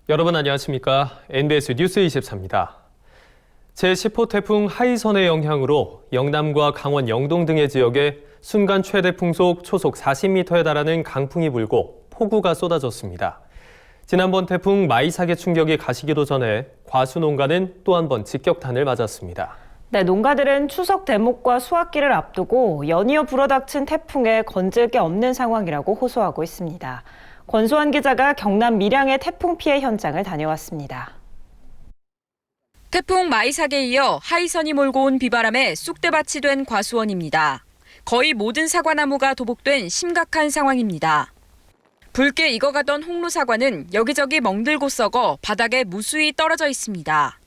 여러분 안녕하십니까? NBS 뉴스 24입니다. 제10호 태풍 하이선의 영향으로 영남과 강원 영동 등의 지역에 순간 최대 풍속 초속 40m에 달하는 강풍이 불고 폭우가 쏟아졌습니다. 지난번 태풍 마이삭의 충격이 가시기도 전에 과수 농가는 또 한 번 직격탄을 맞았습니다. 네, 농가들은 추석 대목과 수확기를 앞두고 연이어 불어닥친 태풍에 건질 게 없는 상황이라고 호소하고 있습니다. 권수환 기자가 경남 밀양의 태풍 피해 현장을 다녀왔습니다. 태풍 마이삭에 이어 하이선이 몰고 온 비바람에 쑥대밭이 된 과수원입니다. 거의 모든 사과나무가 도복된 심각한 상황입니다. 붉게 익어가던 홍로 사과는 여기저기 멍들고 썩어 바닥에 무수히 떨어져 있습니다.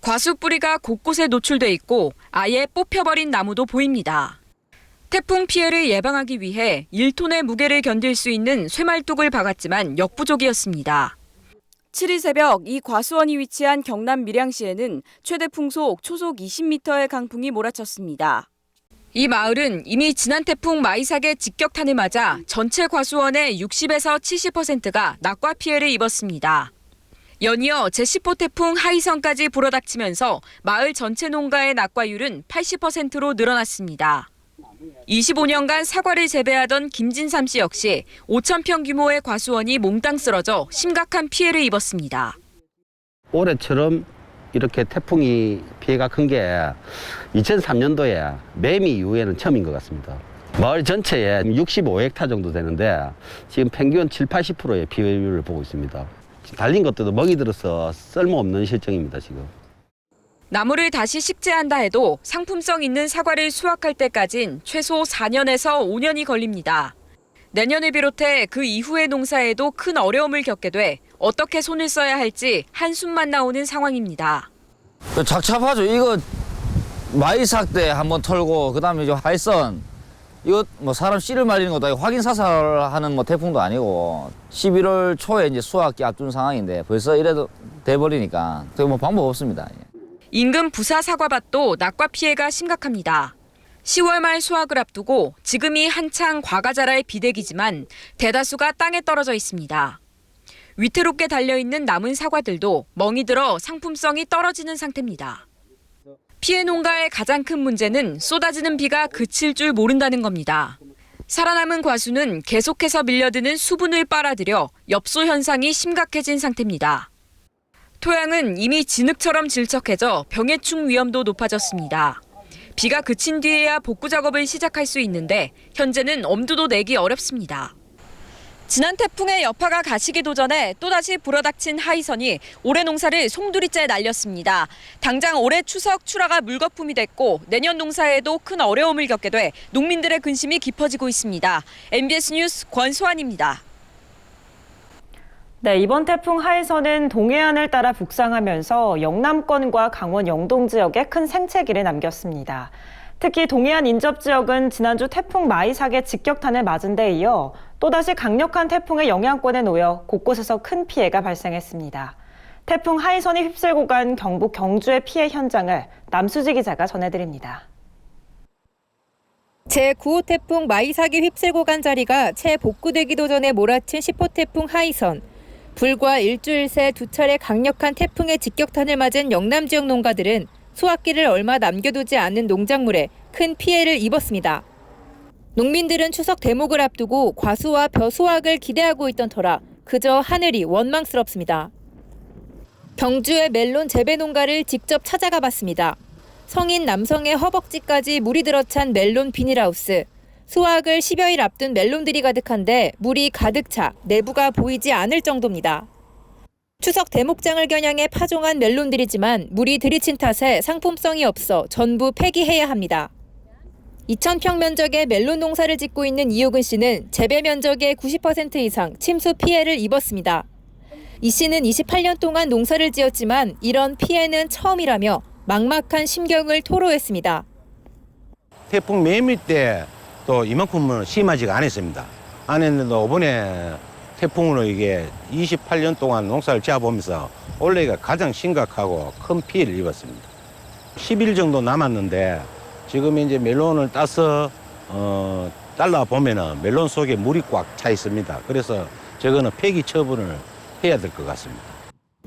과수 뿌리가 곳곳에 노출돼 있고 아예 뽑혀버린 나무도 보입니다. 태풍 피해를 예방하기 위해 1톤의 무게를 견딜 수 있는 쇠말뚝을 박았지만 역부족이었습니다. 7일 새벽 이 과수원이 위치한 경남 밀양시에는 최대 풍속 초속 20m의 강풍이 몰아쳤습니다. 이 마을은 이미 지난 태풍 마이삭의 직격탄을 맞아 전체 과수원의 60에서 70%가 낙과 피해를 입었습니다. 연이어 제10호 태풍 하이선까지 불어닥치면서 마을 전체 농가의 낙과율은 80%로 늘어났습니다. 25년간 사과를 재배하던 김진삼 씨 역시 5,000평 규모의 과수원이 몽땅 쓰러져 심각한 피해를 입었습니다. 올해처럼 이렇게 태풍이 피해가 큰 게 2003년도에 매미 이후에는 처음인 것 같습니다. 마을 전체에 65헥타 정도 되는데 지금 평균 70-80%의 피해율을 보고 있습니다. 달린 것들도 먹이 들어서 쓸모없는 실정입니다, 지금. 나무를 다시 식재한다 해도 상품성 있는 사과를 수확할 때까진 최소 4년에서 5년이 걸립니다. 내년을 비롯해 그 이후의 농사에도 큰 어려움을 겪게 돼 어떻게 손을 써야 할지 한숨만 나오는 상황입니다. 작잡하죠. 이거 마이삭 때 한번 털고 그다음에 이제 하이선 이거 뭐 사람 씨를 말리는 것도 아니고 확인 사살하는 뭐 태풍도 아니고 11월 초에 이제 수확기 앞둔 상황인데 벌써 이래도 돼버리니까 뭐 방법 없습니다. 인근 부사 사과밭도 낙과 피해가 심각합니다. 10월 말 수확을 앞두고 지금이 한창 과가 자랄 비대기지만 대다수가 땅에 떨어져 있습니다. 위태롭게 달려있는 남은 사과들도 멍이 들어 상품성이 떨어지는 상태입니다. 피해 농가의 가장 큰 문제는 쏟아지는 비가 그칠 줄 모른다는 겁니다. 살아남은 과수는 계속해서 밀려드는 수분을 빨아들여 엽소 현상이 심각해진 상태입니다. 토양은 이미 진흙처럼 질척해져 병해충 위험도 높아졌습니다. 비가 그친 뒤에야 복구 작업을 시작할 수 있는데 현재는 엄두도 내기 어렵습니다. 지난 태풍의 여파가 가시기도 전에 또다시 불어닥친 하이선이 올해 농사를 송두리째 날렸습니다. 당장 올해 추석 출하가 물거품이 됐고 내년 농사에도 큰 어려움을 겪게 돼 농민들의 근심이 깊어지고 있습니다. NBS 뉴스 권수환입니다. 네, 이번 태풍 하이선은 동해안을 따라 북상하면서 영남권과 강원 영동 지역에 큰 생채기를 남겼습니다. 특히 동해안 인접 지역은 지난주 태풍 마이삭의 직격탄을 맞은 데 이어 또다시 강력한 태풍의 영향권에 놓여 곳곳에서 큰 피해가 발생했습니다. 태풍 하이선이 휩쓸고 간 경북 경주의 피해 현장을 남수지 기자가 전해드립니다. 제9호 태풍 마이삭이 휩쓸고 간 자리가 채 복구되기도 전에 몰아친 10호 태풍 하이선. 불과 일주일 새 두 차례 강력한 태풍의 직격탄을 맞은 영남 지역 농가들은 수확기를 얼마 남겨두지 않은 농작물에 큰 피해를 입었습니다. 농민들은 추석 대목을 앞두고 과수와 벼 수확을 기대하고 있던 터라 그저 하늘이 원망스럽습니다. 경주의 멜론 재배 농가를 직접 찾아가 봤습니다. 성인 남성의 허벅지까지 물이 들어찬 멜론 비닐하우스. 수확을 10여일 앞둔 멜론들이 가득한데 물이 가득 차 내부가 보이지 않을 정도입니다. 추석 대목장을 겨냥해 파종한 멜론들이지만 물이 들이친 탓에 상품성이 없어 전부 폐기해야 합니다. 2,000평 면적의 멜론 농사를 짓고 있는 이효근 씨는 재배 면적의 90% 이상 침수 피해를 입었습니다. 이 씨는 28년 동안 농사를 지었지만 이런 피해는 처음이라며 막막한 심경을 토로했습니다. 태풍 매미 때 또 이만큼은 심하지가 않았습니다. 안 했는데 이번에 태풍으로 이게 28년 동안 농사를 지어보면서 올해가 가장 심각하고 큰 피해를 입었습니다. 10일 정도 남았는데 지금 이제 멜론을 따서 잘라 보면은 멜론 속에 물이 꽉 차 있습니다. 그래서 저거는 폐기 처분을 해야 될 것 같습니다.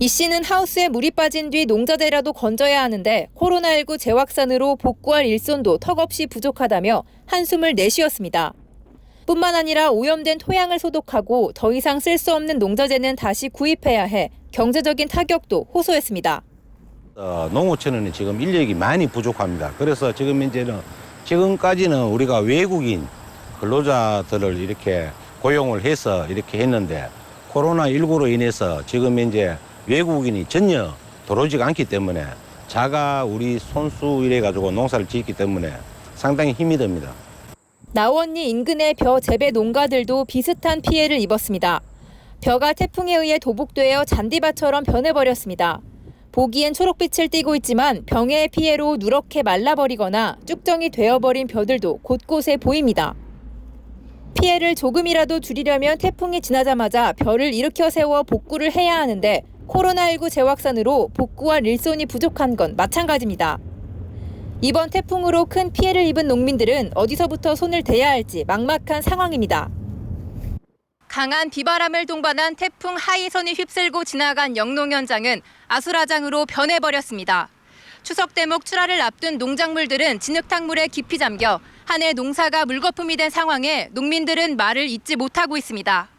이 씨는 하우스에 물이 빠진 뒤 농자재라도 건져야 하는데 코로나19 재확산으로 복구할 일손도 턱없이 부족하다며 한숨을 내쉬었습니다. 뿐만 아니라 오염된 토양을 소독하고 더 이상 쓸 수 없는 농자재는 다시 구입해야 해 경제적인 타격도 호소했습니다. 농어촌은 지금 인력이 많이 부족합니다. 그래서 지금까지는 우리가 외국인 근로자들을 이렇게 고용을 해서 이렇게 했는데 코로나19로 인해서 지금 이제 외국인이 전혀 들어오지가 않기 때문에 자가 우리 손수 이래가지고 농사를 짓기 때문에 상당히 힘이 듭니다. 나원리 인근의 벼 재배 농가들도 비슷한 피해를 입었습니다. 벼가 태풍에 의해 도복되어 잔디밭처럼 변해버렸습니다. 보기엔 초록빛을 띠고 있지만 병해의 피해로 누렇게 말라버리거나 쭉정이 되어버린 벼들도 곳곳에 보입니다. 피해를 조금이라도 줄이려면 태풍이 지나자마자 벼를 일으켜 세워 복구를 해야 하는데 코로나19 재확산으로 복구할 일손이 부족한 건 마찬가지입니다. 이번 태풍으로 큰 피해를 입은 농민들은 어디서부터 손을 대야 할지 막막한 상황입니다. 강한 비바람을 동반한 태풍 하이선이 휩쓸고 지나간 영농 현장은 아수라장으로 변해버렸습니다. 추석 대목 출하를 앞둔 농작물들은 진흙탕물에 깊이 잠겨 한 해 농사가 물거품이 된 상황에 농민들은 말을 잇지 못하고 있습니다.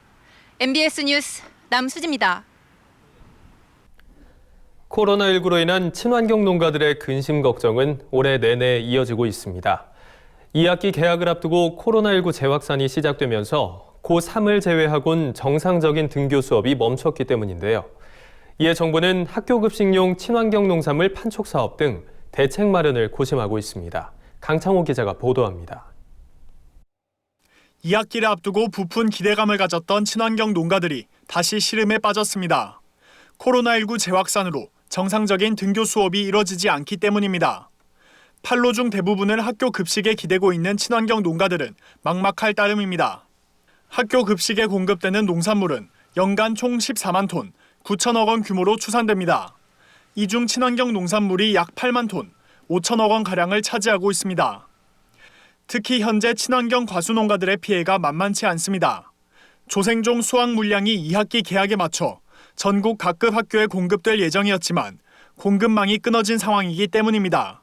MBS 뉴스 남수지입니다. 코로나19로 인한 친환경 농가들의 근심 걱정은 올해 내내 이어지고 있습니다. 2학기 개학을 앞두고 코로나19 재확산이 시작되면서 고3을 제외하곤 정상적인 등교 수업이 멈췄기 때문인데요. 이에 정부는 학교급식용 친환경 농산물 판촉 사업 등 대책 마련을 고심하고 있습니다. 강창호 기자가 보도합니다. 2학기를 앞두고 부푼 기대감을 가졌던 친환경 농가들이 다시 시름에 빠졌습니다. 코로나19 재확산으로 정상적인 등교 수업이 이뤄지지 않기 때문입니다. 판로 중 대부분을 학교 급식에 기대고 있는 친환경 농가들은 막막할 따름입니다. 학교 급식에 공급되는 농산물은 연간 총 14만 톤, 9천억 원 규모로 추산됩니다. 이 중 친환경 농산물이 약 8만 톤, 5천억 원가량을 차지하고 있습니다. 특히 현재 친환경 과수 농가들의 피해가 만만치 않습니다. 조생종 수확 물량이 2학기 개학에 맞춰 전국 각급 학교에 공급될 예정이었지만 공급망이 끊어진 상황이기 때문입니다.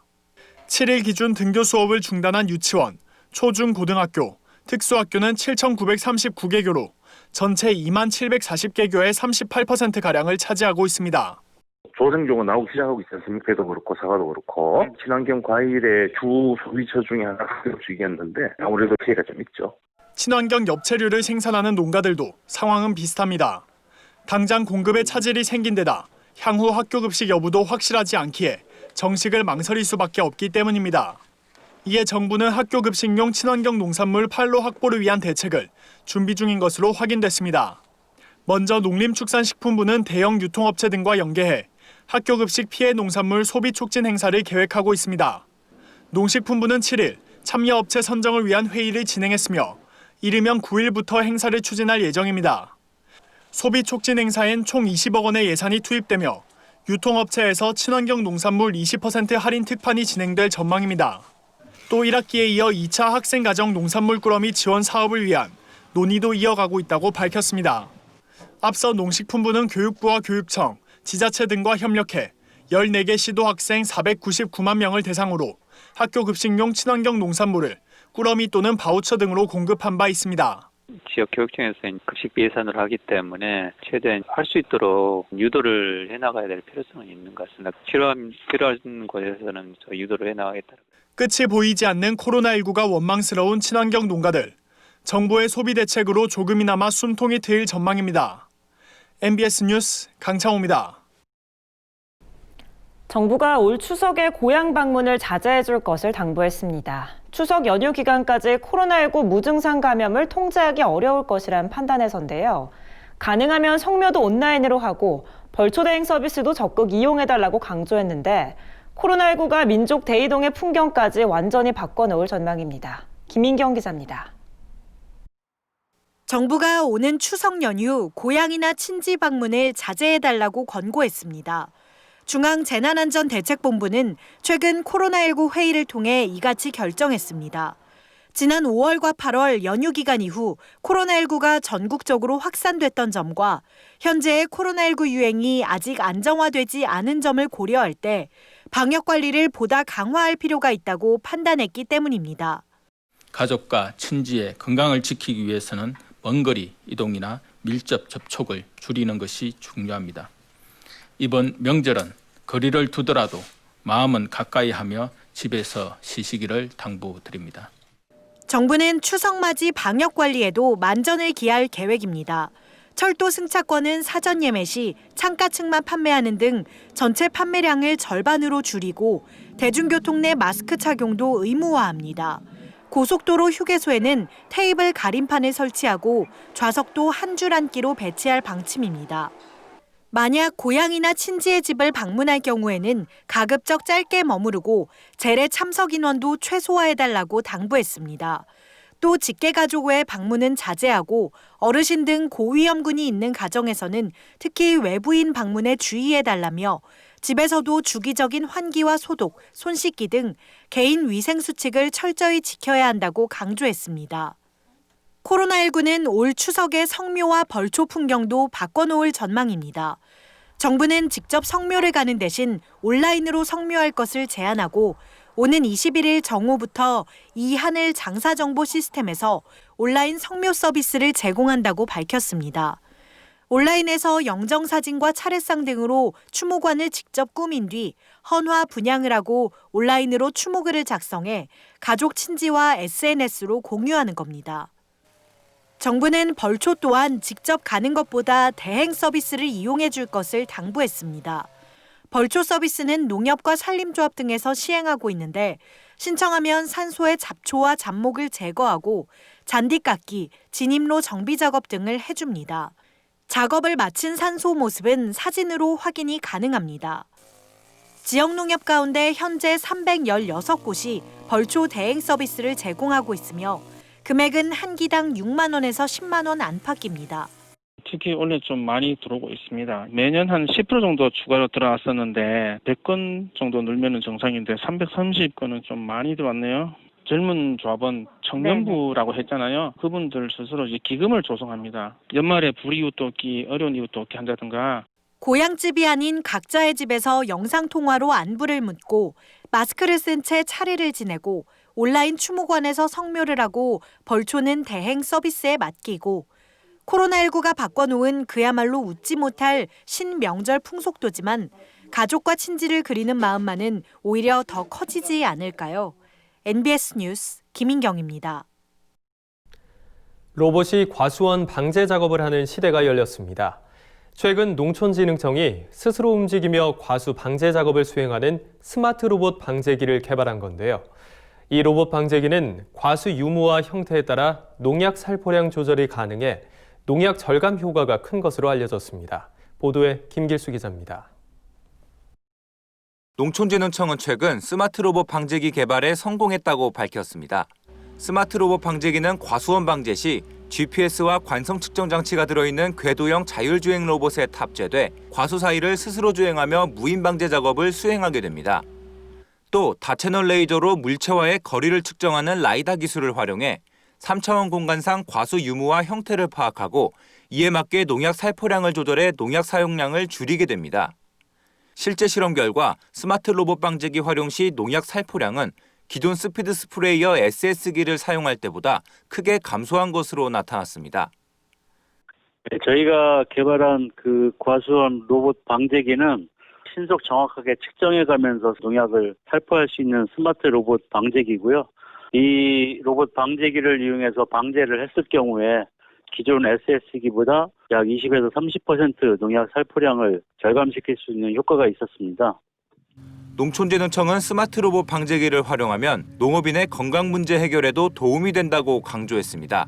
7일 기준 등교 수업을 중단한 유치원, 초중 고등학교, 특수학교는 7,939개교로 전체 2만 740개교의 38%가량을 차지하고 있습니다. 조생종은 나오기 시작하고 있지 않습니까? 배도 그렇고 사과도 그렇고 친환경 과일의 주 소비처 중에 하나가 학교급식이었는데 아무래도 피해가 좀 있죠. 친환경 엽채류를 생산하는 농가들도 상황은 비슷합니다. 당장 공급에 차질이 생긴 데다 향후 학교급식 여부도 확실하지 않기에 정식을 망설일 수밖에 없기 때문입니다. 이에 정부는 학교급식용 친환경 농산물 판로 확보를 위한 대책을 준비 중인 것으로 확인됐습니다. 먼저 농림축산식품부는 대형 유통업체 등과 연계해 학교급식 피해 농산물 소비 촉진 행사를 계획하고 있습니다. 농식품부는 7일 참여업체 선정을 위한 회의를 진행했으며 이르면 9일부터 행사를 추진할 예정입니다. 소비 촉진 행사엔 총 20억 원의 예산이 투입되며 유통업체에서 친환경 농산물 20% 할인 특판이 진행될 전망입니다. 또 1학기에 이어 2차 학생가정 농산물 꾸러미 지원 사업을 위한 논의도 이어가고 있다고 밝혔습니다. 앞서 농식품부는 교육부와 교육청, 지자체 등과 협력해 14개 시도 학생 499만 명을 대상으로 학교 급식용 친환경 농산물을 꾸러미 또는 바우처 등으로 공급한 바 있습니다. 지역 교육청에서 급식비 예산을 하기 때문에 최대한 할 수 있도록 유도를 해나가야 될 필요성은 있는 것 같습니다. 필요한 곳에서는 유도를 해나가겠다. 끝이 보이지 않는 코로나19가 원망스러운 친환경 농가들. 정부의 소비 대책으로 조금이나마 숨통이 트일 전망입니다. MBS 뉴스 강창호입니다. 정부가 올 추석에 고향 방문을 자제해 줄 것을 당부했습니다. 추석 연휴 기간까지 코로나19 무증상 감염을 통제하기 어려울 것이란 판단에서인데요. 가능하면 성묘도 온라인으로 하고 벌초 대행 서비스도 적극 이용해달라고 강조했는데 코로나19가 민족 대이동의 풍경까지 완전히 바꿔놓을 전망입니다. 김민경 기자입니다. 정부가 오는 추석 연휴 고향이나 친지 방문을 자제해달라고 권고했습니다. 중앙재난안전대책본부는 최근 코로나19 회의를 통해 이같이 결정했습니다. 지난 5월과 8월 연휴 기간 이후 코로나19가 전국적으로 확산됐던 점과 현재의 코로나19 유행이 아직 안정화되지 않은 점을 고려할 때 방역 관리를 보다 강화할 필요가 있다고 판단했기 때문입니다. 가족과 친지의 건강을 지키기 위해서는 먼 거리 이동이나 밀접 접촉을 줄이는 것이 중요합니다. 이번 명절은 거리를 두더라도 마음은 가까이 하며 집에서 쉬시기를 당부드립니다. 정부는 추석 맞이 방역 관리에도 만전을 기할 계획입니다. 철도 승차권은 사전 예매 시 창가층만 판매하는 등 전체 판매량을 절반으로 줄이고 대중교통 내 마스크 착용도 의무화합니다. 고속도로 휴게소에는 테이블 가림판을 설치하고 좌석도 한 줄 앉기로 배치할 방침입니다. 만약 고향이나 친지의 집을 방문할 경우에는 가급적 짧게 머무르고 제례 참석 인원도 최소화해달라고 당부했습니다. 또 직계가족 외 방문은 자제하고 어르신 등 고위험군이 있는 가정에서는 특히 외부인 방문에 주의해달라며 집에서도 주기적인 환기와 소독, 손 씻기 등 개인 위생 수칙을 철저히 지켜야 한다고 강조했습니다. 코로나19는 올 추석의 성묘와 벌초 풍경도 바꿔놓을 전망입니다. 정부는 직접 성묘를 가는 대신 온라인으로 성묘할 것을 제안하고 오는 21일 정오부터 이 하늘 장사정보 시스템에서 온라인 성묘 서비스를 제공한다고 밝혔습니다. 온라인에서 영정사진과 차례상 등으로 추모관을 직접 꾸민 뒤 헌화 분향을 하고 온라인으로 추모글을 작성해 가족 친지와 SNS로 공유하는 겁니다. 정부는 벌초 또한 직접 가는 것보다 대행 서비스를 이용해 줄 것을 당부했습니다. 벌초 서비스는 농협과 산림조합 등에서 시행하고 있는데 신청하면 산소의 잡초와 잡목을 제거하고 잔디 깎기, 진입로 정비 작업 등을 해줍니다. 작업을 마친 산소 모습은 사진으로 확인이 가능합니다. 지역 농협 가운데 현재 316곳이 벌초 대행 서비스를 제공하고 있으며 금액은 한 기당 6만 원에서 10만 원 안팎입니다. 특히 올해 좀 많이 들어오고 있습니다. 매년 한 10% 정도 추가로 들어왔었는데 100건 정도 늘면 정상인데 330건은 좀 많이 들어왔네요. 젊은 조합원 청년부라고 했잖아요. 그분들 스스로 이제 기금을 조성합니다. 연말에 불이웃 돕기, 어려운 이웃 돕기 한다든가. 고향집이 아닌 각자의 집에서 영상통화로 안부를 묻고 마스크를 쓴 채 차례를 지내고 온라인 추모관에서 성묘를 하고 벌초는 대행 서비스에 맡기고 코로나19가 바꿔놓은 그야말로 웃지 못할 신명절 풍속도지만 가족과 친지를 그리는 마음만은 오히려 더 커지지 않을까요? NBS 뉴스 김인경입니다. 로봇이 과수원 방제 작업을 하는 시대가 열렸습니다. 최근 농촌진흥청이 스스로 움직이며 과수 방제 작업을 수행하는 스마트 로봇 방제기를 개발한 건데요. 이 로봇 방제기는 과수 유무와 형태에 따라 농약 살포량 조절이 가능해 농약 절감 효과가 큰 것으로 알려졌습니다. 보도에 김길수 기자입니다. 농촌진흥청은 최근 스마트 로봇 방제기 개발에 성공했다고 밝혔습니다. 스마트 로봇 방제기는 과수원 방제 시 GPS와 관성 측정 장치가 들어있는 궤도형 자율주행 로봇에 탑재돼 과수 사이를 스스로 주행하며 무인 방제 작업을 수행하게 됩니다. 또 다채널 레이저로 물체와의 거리를 측정하는 라이다 기술을 활용해 3차원 공간상 과수 유무와 형태를 파악하고 이에 맞게 농약 살포량을 조절해 농약 사용량을 줄이게 됩니다. 실제 실험 결과 스마트 로봇 방제기 활용 시 농약 살포량은 기존 스피드 스프레이어 SS기를 사용할 때보다 크게 감소한 것으로 나타났습니다. 저희가 개발한 그 과수원 로봇 방제기는 신속 정확하게 측정해가면서 농약을 살포할 수 있는 스마트 로봇 방제기고요. 이 로봇 방제기를 이용해서 방제를 했을 경우에 기존 SS기보다 약 20에서 30% 농약 살포량을 절감시킬 수 있는 효과가 있었습니다. 농촌진흥청은 스마트 로봇 방제기를 활용하면 농업인의 건강 문제 해결에도 도움이 된다고 강조했습니다.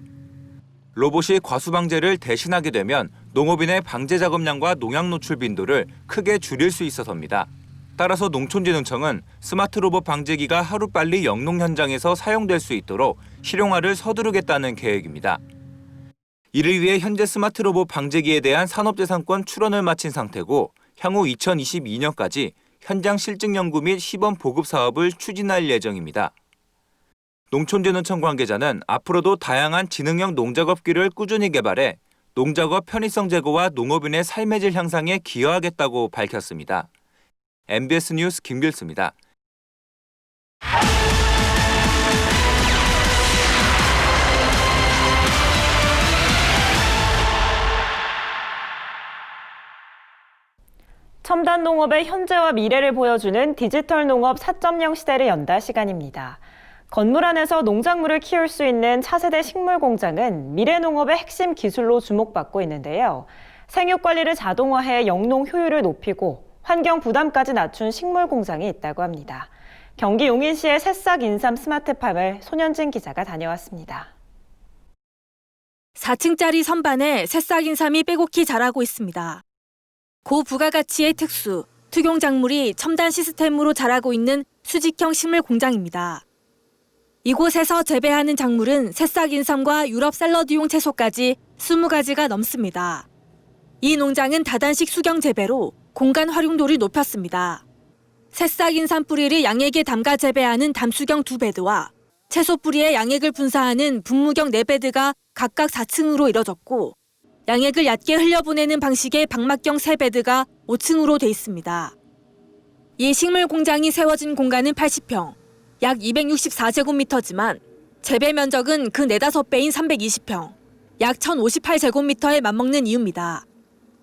로봇이 과수 방제를 대신하게 되면 농업인의 방제 작업량과 농약 노출 빈도를 크게 줄일 수 있어서입니다. 따라서 농촌진흥청은 스마트 로봇 방제기가 하루빨리 영농 현장에서 사용될 수 있도록 실용화를 서두르겠다는 계획입니다. 이를 위해 현재 스마트 로봇 방제기에 대한 산업재산권 출원을 마친 상태고 향후 2022년까지 현장 실증 연구 및 시범 보급 사업을 추진할 예정입니다. 농촌진흥청 관계자는 앞으로도 다양한 지능형 농작업기를 꾸준히 개발해 농작업 편의성 제고와 농업인의 삶의 질 향상에 기여하겠다고 밝혔습니다. MBS 뉴스 김길수입니다. 첨단 농업의 현재와 미래를 보여주는 디지털 농업 4.0 시대를 연다 시간입니다. 건물 안에서 농작물을 키울 수 있는 차세대 식물 공장은 미래 농업의 핵심 기술로 주목받고 있는데요. 생육 관리를 자동화해 영농 효율을 높이고 환경 부담까지 낮춘 식물 공장이 있다고 합니다. 경기 용인시의 새싹 인삼 스마트팜을 손현진 기자가 다녀왔습니다. 4층짜리 선반에 새싹 인삼이 빼곡히 자라고 있습니다. 고부가가치의 특수, 투경 작물이 첨단 시스템으로 자라고 있는 수직형 식물 공장입니다. 이곳에서 재배하는 작물은 새싹 인삼과 유럽 샐러드용 채소까지 20가지가 넘습니다. 이 농장은 다단식 수경 재배로 공간 활용도를 높였습니다. 새싹 인삼 뿌리를 양액에 담가 재배하는 담수경 2베드와 채소 뿌리에 양액을 분사하는 분무경 4베드가 각각 4층으로 이뤄졌고 양액을 얕게 흘려보내는 방식의 방막경 3베드가 5층으로 돼 있습니다. 이 식물 공장이 세워진 공간은 80평, 약 264제곱미터지만 재배 면적은 그 4-5배인 320평, 약 1058제곱미터에 맞먹는 이유입니다.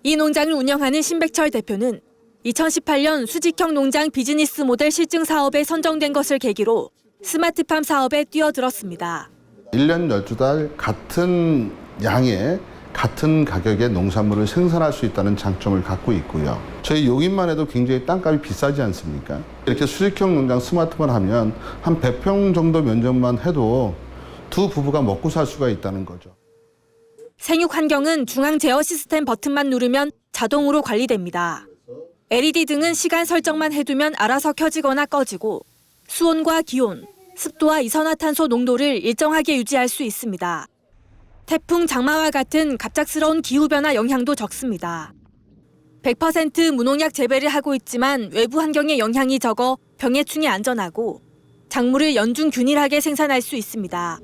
이 농장을 운영하는 신백철 대표는 2018년 수직형 농장 비즈니스 모델 실증 사업에 선정된 것을 계기로 스마트팜 사업에 뛰어들었습니다. 1년 12달 같은 양의 같은 가격의 농산물을 생산할 수 있다는 장점을 갖고 있고요. 저희 용인만 해도 굉장히 땅값이 비싸지 않습니까? 이렇게 수직형 농장 스마트팜을 하면 한 100평 정도 면적만 해도 두 부부가 먹고 살 수가 있다는 거죠. 생육 환경은 중앙 제어 시스템 버튼만 누르면 자동으로 관리됩니다. LED 등은 시간 설정만 해두면 알아서 켜지거나 꺼지고 수온과 기온, 습도와 이산화탄소 농도를 일정하게 유지할 수 있습니다. 태풍, 장마와 같은 갑작스러운 기후변화 영향도 적습니다. 100% 무농약 재배를 하고 있지만 외부 환경의 영향이 적어 병해충이 안전하고 작물을 연중 균일하게 생산할 수 있습니다.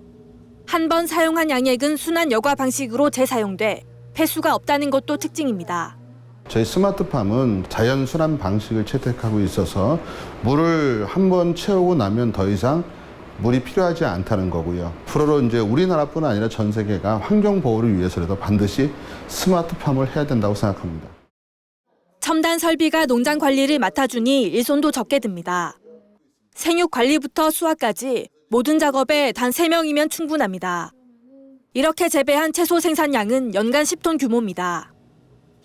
한 번 사용한 양액은 순환 여과 방식으로 재사용돼 폐수가 없다는 것도 특징입니다. 저희 스마트팜은 자연순환 방식을 채택하고 있어서 물을 한 번 채우고 나면 더 이상 물이 필요하지 않다는 거고요. 앞으로 이제 우리나라뿐 아니라 전 세계가 환경 보호를 위해서라도 반드시 스마트팜을 해야 된다고 생각합니다. 첨단 설비가 농장 관리를 맡아주니 일손도 적게 듭니다. 생육 관리부터 수확까지 모든 작업에 단 3명이면 충분합니다. 이렇게 재배한 채소 생산량은 연간 10톤 규모입니다.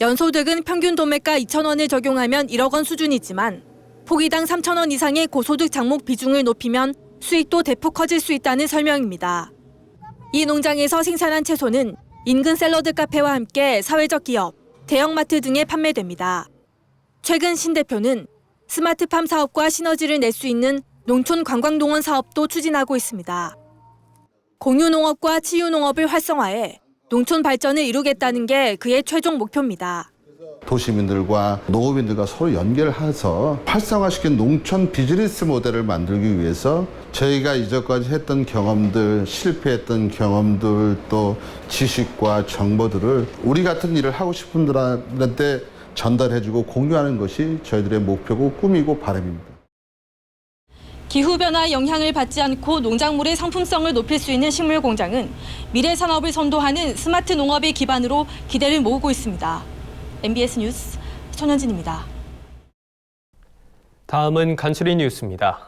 연소득은 평균 도매가 2,000원을 적용하면 1억 원 수준이지만 포기당 3,000원 이상의 고소득 작목 비중을 높이면 수익도 대폭 커질 수 있다는 설명입니다. 이 농장에서 생산한 채소는 인근 샐러드 카페와 함께 사회적 기업, 대형마트 등에 판매됩니다. 최근 신 대표는 스마트팜 사업과 시너지를 낼 수 있는 농촌 관광농원 사업도 추진하고 있습니다. 공유농업과 치유농업을 활성화해 농촌 발전을 이루겠다는 게 그의 최종 목표입니다. 도시민들과 농업인들과 서로 연결해서 활성화시킨 농촌 비즈니스 모델을 만들기 위해서 저희가 이전까지 했던 경험들, 실패했던 경험들, 또 지식과 정보들을 우리 같은 일을 하고 싶은 분들한테 전달해주고 공유하는 것이 저희들의 목표고 꿈이고 바람입니다. 기후변화 영향을 받지 않고 농작물의 상품성을 높일 수 있는 식물 공장은 미래 산업을 선도하는 스마트 농업의 기반으로 기대를 모으고 있습니다. MBS 뉴스 손현진입니다. 다음은 간추린 뉴스입니다.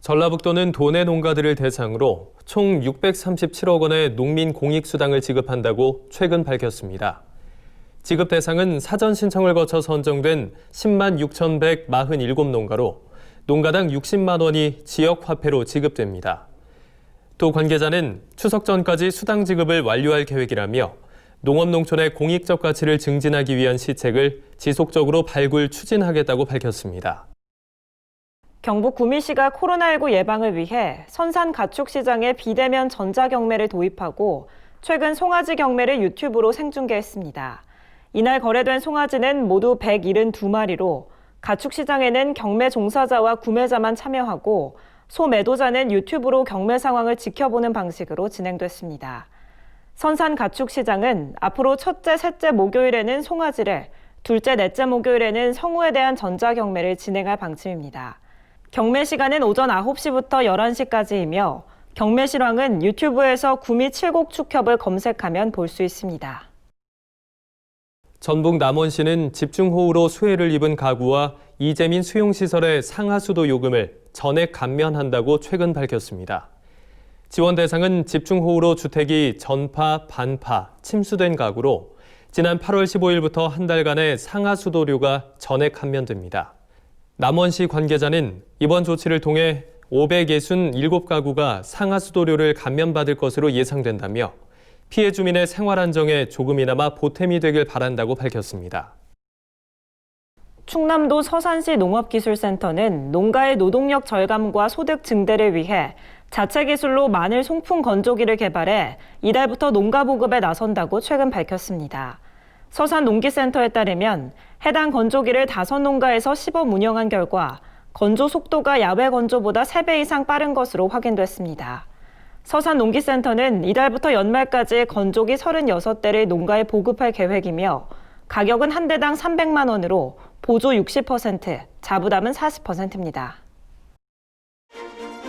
전라북도는 도내 농가들을 대상으로 총 637억 원의 농민 공익수당을 지급한다고 최근 밝혔습니다. 지급 대상은 사전 신청을 거쳐 선정된 10만 6,147농가로 농가당 60만 원이 지역 화폐로 지급됩니다. 도 관계자는 추석 전까지 수당 지급을 완료할 계획이라며 농업농촌의 공익적 가치를 증진하기 위한 시책을 지속적으로 발굴 추진하겠다고 밝혔습니다. 경북 구미시가 코로나19 예방을 위해 선산 가축 시장에 비대면 전자경매를 도입하고 최근 송아지 경매를 유튜브로 생중계했습니다. 이날 거래된 송아지는 모두 172마리로 가축 시장에는 경매 종사자와 구매자만 참여하고 소매도자는 유튜브로 경매 상황을 지켜보는 방식으로 진행됐습니다. 선산가축시장은 앞으로 첫째, 셋째 목요일에는 송아지를, 둘째, 넷째 목요일에는 성우에 대한 전자경매를 진행할 방침입니다. 경매 시간은 오전 9시부터 11시까지이며 경매 실황은 유튜브에서 구미 칠곡축협을 검색하면 볼 수 있습니다. 전북 남원시는 집중호우로 수해를 입은 가구와 이재민 수용시설의 상하수도 요금을 전액 감면한다고 최근 밝혔습니다. 지원 대상은 집중호우로 주택이 전파, 반파, 침수된 가구로 지난 8월 15일부터 한 달간의 상하수도료가 전액 감면됩니다. 남원시 관계자는 이번 조치를 통해 567가구가 상하수도료를 감면받을 것으로 예상된다며 피해 주민의 생활 안정에 조금이나마 보탬이 되길 바란다고 밝혔습니다. 충남도 서산시 농업기술센터는 농가의 노동력 절감과 소득 증대를 위해 자체 기술로 마늘 송풍 건조기를 개발해 이달부터 농가 보급에 나선다고 최근 밝혔습니다. 서산농기센터에 따르면 해당 건조기를 5농가에서 시범 운영한 결과 건조 속도가 야외 건조보다 3배 이상 빠른 것으로 확인됐습니다. 서산농기센터는 이달부터 연말까지 건조기 36대를 농가에 보급할 계획이며 가격은 한 대당 300만 원으로 보조 60%, 자부담은 40%입니다.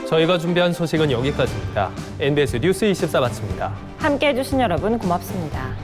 저희가 준비한 소식은 여기까지입니다. NBS 뉴스 24 마칩니다. 함께해 주신 여러분 고맙습니다.